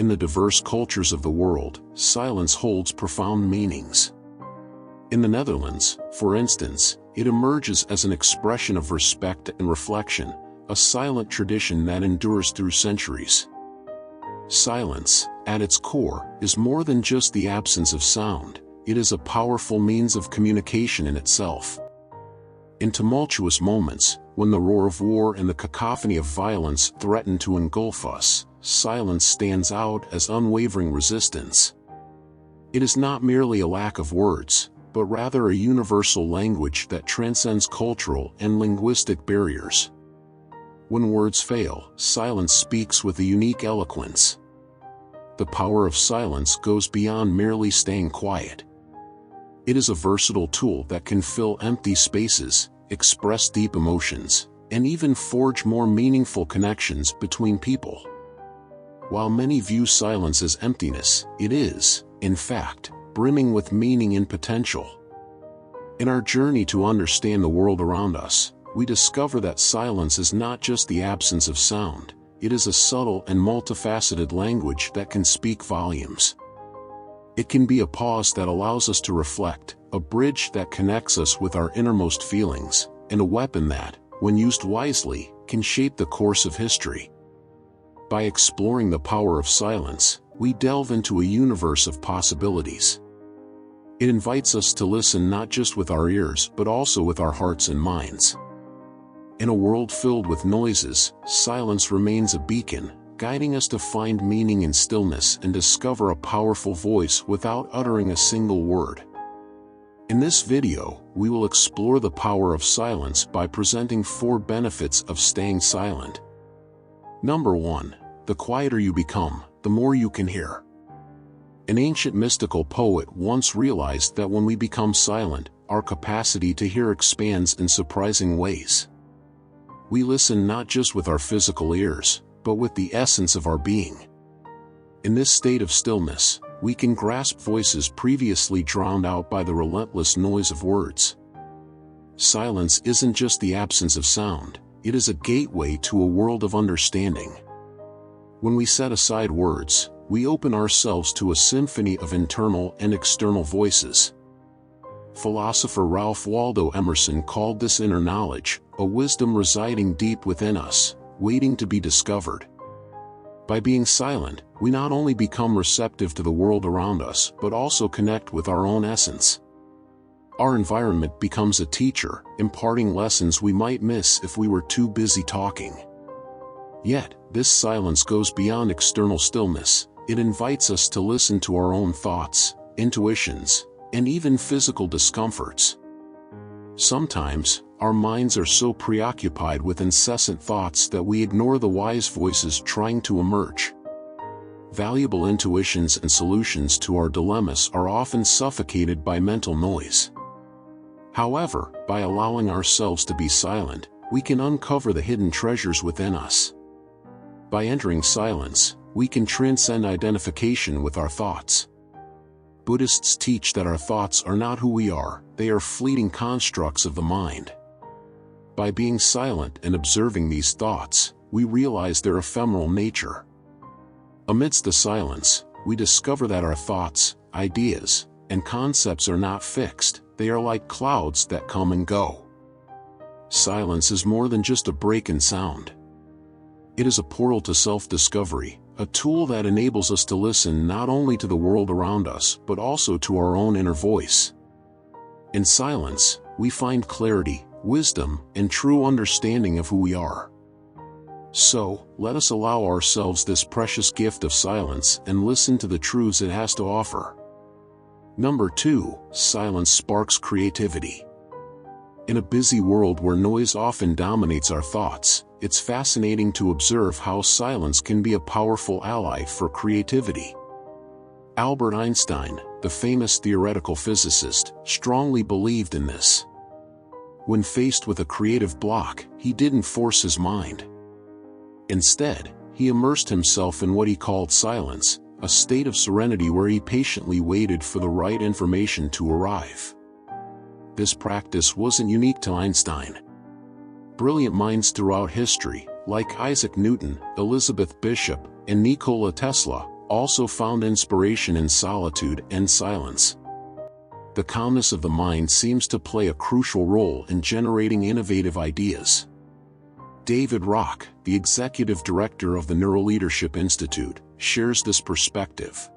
In the diverse cultures of the world, silence holds profound meanings. In the Netherlands, for instance, it emerges as an expression of respect and reflection, a silent tradition that endures through centuries. Silence, at its core, is more than just the absence of sound. It is a powerful means of communication in itself. In tumultuous moments, when the roar of war and the cacophony of violence threaten to engulf us, silence stands out as unwavering resistance. It is not merely a lack of words, but rather a universal language that transcends cultural and linguistic barriers. When words fail, silence speaks with a unique eloquence. The power of silence goes beyond merely staying quiet. It is a versatile tool that can fill empty spaces, express deep emotions, and even forge more meaningful connections between people. While many view silence as emptiness, it is, in fact, brimming with meaning and potential. In our journey to understand the world around us, we discover that silence is not just the absence of sound, it is a subtle and multifaceted language that can speak volumes. It can be a pause that allows us to reflect, a bridge that connects us with our innermost feelings, and a weapon that, when used wisely, can shape the course of history. By exploring the power of silence, we delve into a universe of possibilities. It invites us to listen not just with our ears but also with our hearts and minds. In a world filled with noises, silence remains a beacon, guiding us to find meaning in stillness and discover a powerful voice without uttering a single word. In this video, we will explore the power of silence by presenting 4 benefits of staying silent. Number 1. The quieter you become, the more you can hear. An ancient mystical poet once realized that when we become silent, our capacity to hear expands in surprising ways. We listen not just with our physical ears, but with the essence of our being. In this state of stillness, we can grasp voices previously drowned out by the relentless noise of words. Silence isn't just the absence of sound, it is a gateway to a world of understanding. When we set aside words, we open ourselves to a symphony of internal and external voices. Philosopher Ralph Waldo Emerson called this inner knowledge, a wisdom residing deep within us, waiting to be discovered. By being silent, we not only become receptive to the world around us but also connect with our own essence. Our environment becomes a teacher, imparting lessons we might miss if we were too busy talking. Yet, this silence goes beyond external stillness. It invites us to listen to our own thoughts, intuitions, and even physical discomforts. Sometimes, our minds are so preoccupied with incessant thoughts that we ignore the wise voices trying to emerge. Valuable intuitions and solutions to our dilemmas are often suffocated by mental noise. However, by allowing ourselves to be silent, we can uncover the hidden treasures within us. By entering silence, we can transcend identification with our thoughts. Buddhists teach that our thoughts are not who we are, they are fleeting constructs of the mind. By being silent and observing these thoughts, we realize their ephemeral nature. Amidst the silence, we discover that our thoughts, ideas, and concepts are not fixed, they are like clouds that come and go. Silence is more than just a break in sound. It is a portal to self-discovery, a tool that enables us to listen not only to the world around us but also to our own inner voice. In silence, we find clarity, wisdom, and true understanding of who we are. So, let us allow ourselves this precious gift of silence and listen to the truths it has to offer. Number 2, silence sparks creativity. In a busy world where noise often dominates our thoughts, it's fascinating to observe how silence can be a powerful ally for creativity. Albert Einstein, the famous theoretical physicist, strongly believed in this. When faced with a creative block, he didn't force his mind. Instead, he immersed himself in what he called silence, a state of serenity where he patiently waited for the right information to arrive. This practice wasn't unique to Einstein. Brilliant minds throughout history, like Isaac Newton, Elizabeth Bishop, and Nikola Tesla, also found inspiration in solitude and silence. The calmness of the mind seems to play a crucial role in generating innovative ideas. David Rock, the executive director of the Neuroleadership Institute, shares this perspective.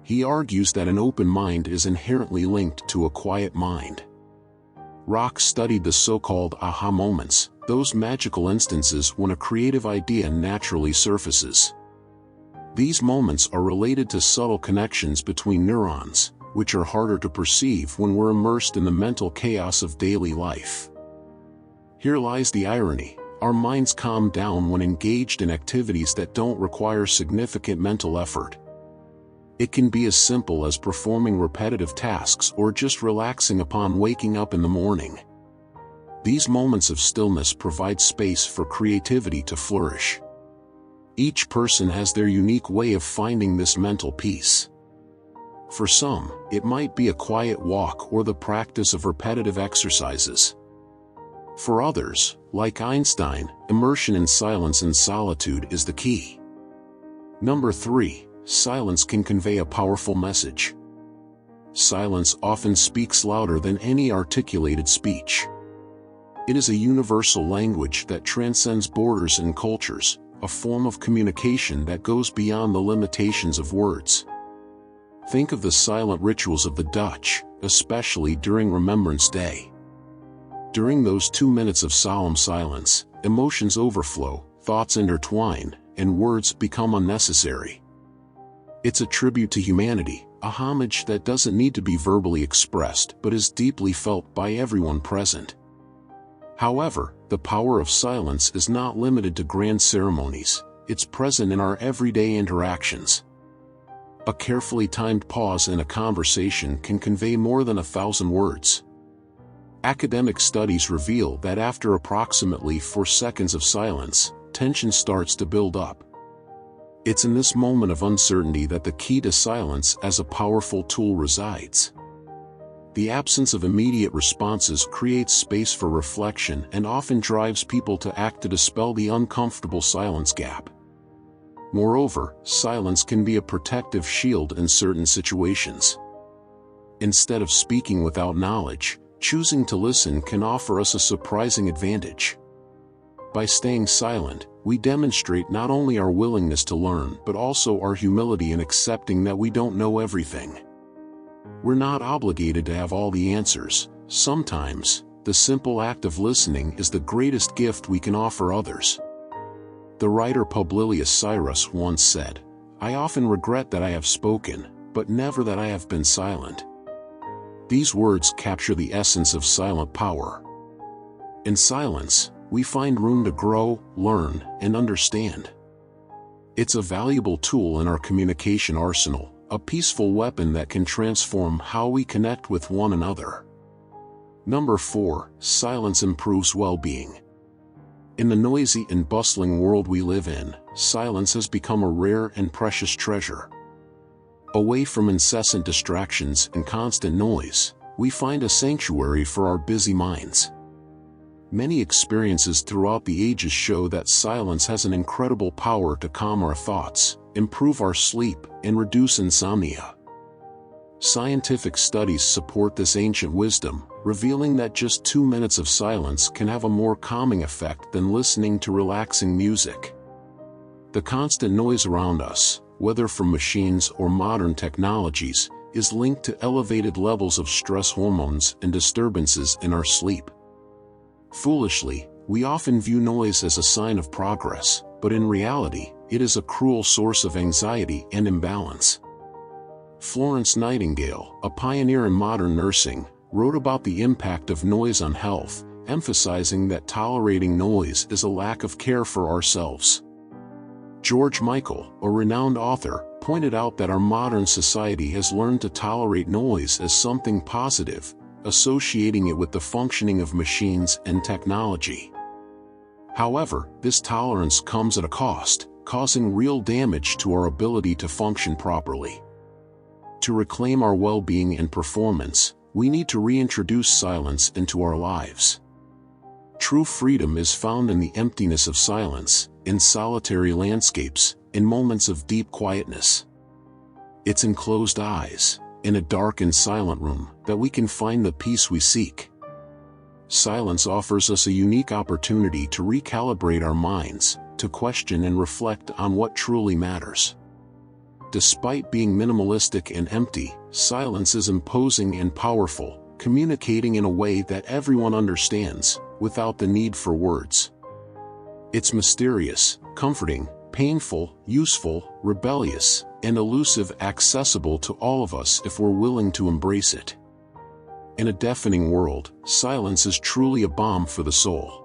He argues that an open mind is inherently linked to a quiet mind. Rock studied the so-called aha moments, those magical instances when a creative idea naturally surfaces. These moments are related to subtle connections between neurons, which are harder to perceive when we're immersed in the mental chaos of daily life. Here lies the irony: our minds calm down when engaged in activities that don't require significant mental effort. It can be as simple as performing repetitive tasks or just relaxing upon waking up in the morning. These moments of stillness provide space for creativity to flourish. Each person has their unique way of finding this mental peace. For some, it might be a quiet walk or the practice of repetitive exercises. For others, like Einstein, immersion in silence and solitude is the key. Number 3, silence can convey a powerful message. Silence often speaks louder than any articulated speech. It is a universal language that transcends borders and cultures, a form of communication that goes beyond the limitations of words. Think of the silent rituals of the Dutch, especially during Remembrance Day. During those 2 minutes of solemn silence, emotions overflow, thoughts intertwine, and words become unnecessary. It's a tribute to humanity, a homage that doesn't need to be verbally expressed but is deeply felt by everyone present. However, the power of silence is not limited to grand ceremonies, it's present in our everyday interactions. A carefully timed pause in a conversation can convey more than 1,000 words. Academic studies reveal that after approximately 4 seconds of silence, tension starts to build up. It's in this moment of uncertainty that the key to silence as a powerful tool resides. The absence of immediate responses creates space for reflection and often drives people to act to dispel the uncomfortable silence gap. Moreover, silence can be a protective shield in certain situations. Instead of speaking without knowledge, choosing to listen can offer us a surprising advantage. By staying silent, we demonstrate not only our willingness to learn but also our humility in accepting that we don't know everything. We're not obligated to have all the answers. Sometimes, the simple act of listening is the greatest gift we can offer others. The writer Publilius Cyrus once said, "I often regret that I have spoken, but never that I have been silent." These words capture the essence of silent power. In silence, we find room to grow, learn, and understand. It's a valuable tool in our communication arsenal, a peaceful weapon that can transform how we connect with one another. Number 4, silence improves well-being. In the noisy and bustling world we live in, silence has become a rare and precious treasure. Away from incessant distractions and constant noise, we find a sanctuary for our busy minds. Many experiences throughout the ages show that silence has an incredible power to calm our thoughts, improve our sleep, and reduce insomnia. Scientific studies support this ancient wisdom, revealing that just 2 minutes of silence can have a more calming effect than listening to relaxing music. The constant noise around us, whether from machines or modern technologies, is linked to elevated levels of stress hormones and disturbances in our sleep. Foolishly, we often view noise as a sign of progress, but in reality, it is a cruel source of anxiety and imbalance. Florence Nightingale, a pioneer in modern nursing, wrote about the impact of noise on health, emphasizing that tolerating noise is a lack of care for ourselves. George Michael, a renowned author, pointed out that our modern society has learned to tolerate noise as something positive, associating it with the functioning of machines and technology. However, this tolerance comes at a cost, causing real damage to our ability to function properly. To reclaim our well-being and performance, we need to reintroduce silence into our lives. True freedom is found in the emptiness of silence, in solitary landscapes, in moments of deep quietness. It's in closed eyes, in a dark and silent room, that we can find the peace we seek. Silence offers us a unique opportunity to recalibrate our minds, to question and reflect on what truly matters. Despite being minimalistic and empty, silence is imposing and powerful, communicating in a way that everyone understands, without the need for words. It's mysterious, comforting, painful, useful, rebellious, and elusive, accessible to all of us if we're willing to embrace it. In a deafening world, silence is truly a balm for the soul.